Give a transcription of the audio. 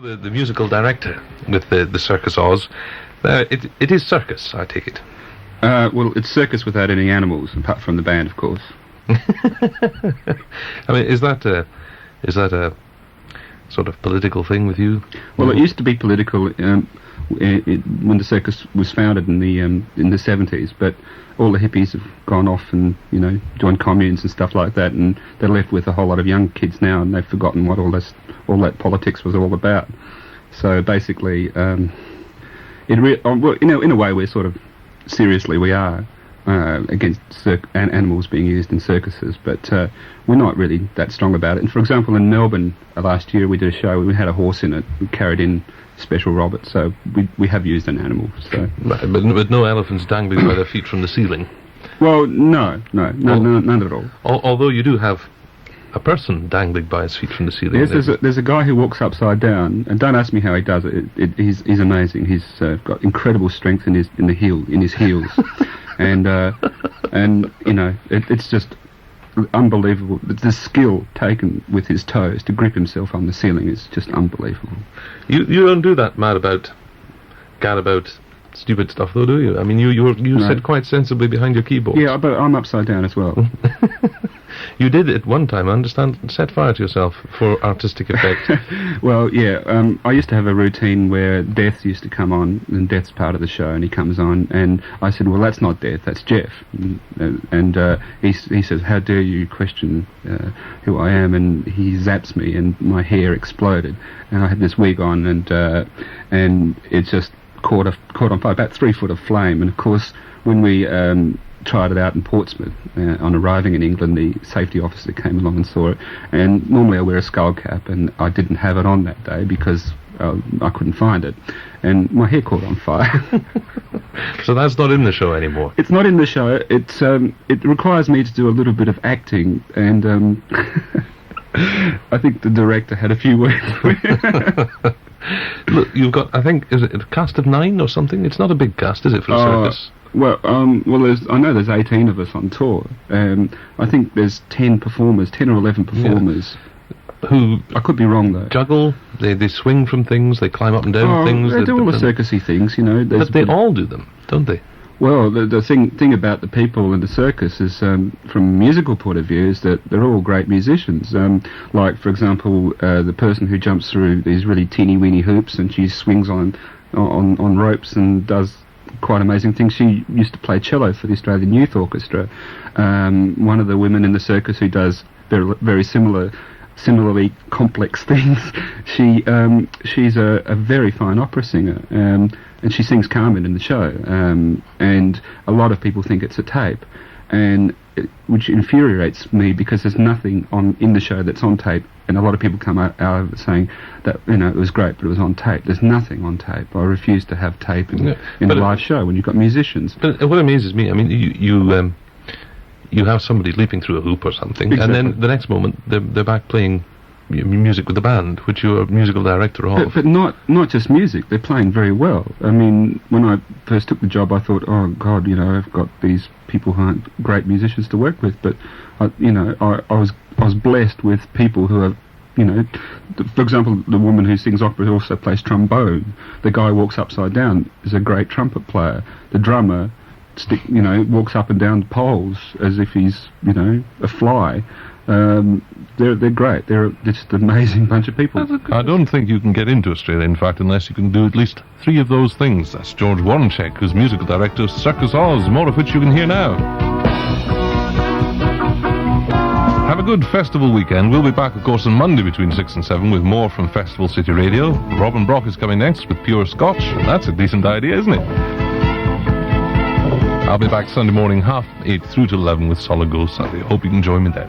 The musical director with the Circus Oz, it is Circus, I take it. Well, it's Circus without any animals, apart from the band, of course. I mean, is that a sort of political thing with you? Well, it used to be political when the circus was founded in the 70s, but all the hippies have gone off and joined communes and stuff like that, and they're left with a whole lot of young kids now, and they've forgotten what all that politics was all about. So basically, in a way, we're sort of seriously we are against animals being used in circuses, but we're not really that strong about it. And for example, in Melbourne last year, we did a show. We had a horse in it. We carried in special Robert, so we have used an animal. So, but no elephants dangling by their feet from the ceiling. Well, none at all. Although you do have a person dangling by his feet from the ceiling. Yes, there's a guy who walks upside down, and don't ask me how he does it. He's amazing. He's got incredible strength in his heels, and it's just unbelievable. The skill taken with his toes to grip himself on the ceiling is just unbelievable. You don't do that mad about stupid stuff though, do you? I mean, you sit quite sensibly behind your keyboard. Yeah, but I'm upside down as well. You did at one time, I understand, set fire to yourself for artistic effect. Well, yeah, I used to have a routine where Death used to come on, and Death's part of the show, and he comes on, and I said, well, that's not Death, that's Jeff. And he says, how dare you question who I am, and he zaps me, and my hair exploded, and I had this wig on, and it just caught on fire, about 3 foot of flame, and of course, when we tried it out in Portsmouth, on arriving in England, the safety officer came along and saw it, and normally I wear a skull cap, and I didn't have it on that day because I couldn't find it, and my hair caught on fire. So that's not in the show anymore? It's not in the show. It requires me to do a little bit of acting, and I think the director had a few words. Look, you've got, I think, is it a cast of 9 or something? It's not a big cast, is it, for a circus? Well, I know there's 18 of us on tour. I think there's 10 or 11 performers. Yeah. Who? I could be wrong though. Juggle. They swing from things. They climb up and down things. They do all the circusy things, But they all do them, don't they? Well, the thing about the people in the circus is, from a musical point of view, is that they're all great musicians. Like, for example, the person who jumps through these really teeny-weeny hoops and she swings on ropes and does quite amazing things. She used to play cello for the Australian Youth Orchestra. One of the women in the circus who does very similarly complex things. She's a very fine opera singer, and she sings Carmen in the show. And a lot of people think it's a tape, which infuriates me because there's nothing in the show that's on tape. And a lot of people come out of it saying that it was great, but it was on tape. There's nothing on tape. I refuse to have tape in a live show when you've got musicians. But what amazes me, I mean, you have somebody leaping through a hoop or something, exactly. And then the next moment they're back playing music with the band, which you're a musical director of. But not just music. They're playing very well. I mean, when I first took the job, I thought, oh God, I've got these people who aren't great musicians to work with. But I was blessed with people who are, for example, the woman who sings opera also plays trombone. The guy who walks upside down is a great trumpet player. The drummer walks up and down poles as if he's, a fly. They're great. They're just an amazing bunch of people. I don't think you can get into Australia, in fact, unless you can do at least 3 of those things. That's George Worontschak, who's musical director of Circus Oz, more of which you can hear now. Have a good festival weekend. We'll be back, of course, on Monday between 6 and 7 with more from Festival City Radio. Robin Brock is coming next with Pure Scotch, and that's a decent idea, isn't it? I'll be back Sunday morning, 8:30 through to 11 with Solid Gold Sunday. Hope you can join me then.